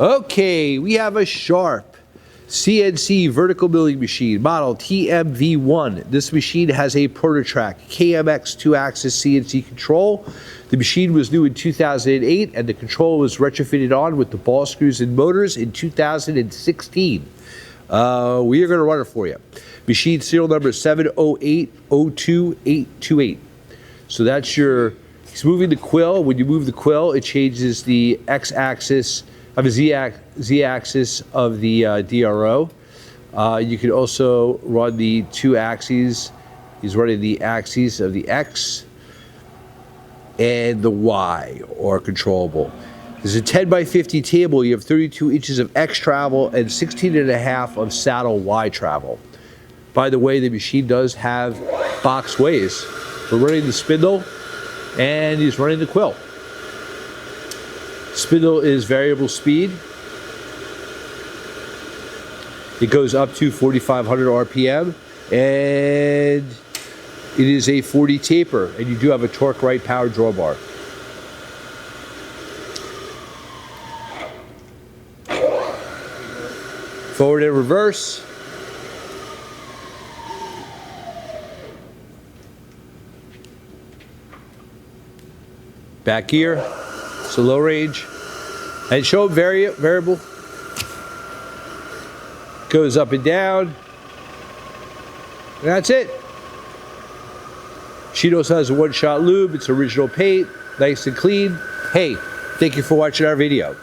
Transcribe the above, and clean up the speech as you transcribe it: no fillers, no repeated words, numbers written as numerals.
Okay, we have a Sharp CNC vertical milling machine, model TMV1. This machine has a PROTOTRAK KMX 2-axis CNC control. The machine was new in 2008, and the control was retrofitted on with the ball screws and motors in 2016. We are going to run it for you. Machine serial number 708-02828. So that's your, he's moving the quill. When you move the quill, it changes the x-axis, of the z-axis of the DRO. You can also run the two axes. He's running the axes of the X and the Y, or controllable. There's a 10 by 50 table. You have 32 inches of X travel and 16.5 of saddle Y travel. By the way, the machine does have box ways. We're running the spindle, and he's running the quill. Spindle is variable speed. It goes up to 4,500 RPM, and it is a 40 taper, and you do have a torque right power drawbar. Forward and reverse. Back gear. So low range, and show variable, goes up and down, and that's it. She also has a one-shot lube. It's original paint, nice and clean. Hey, thank you for watching our video.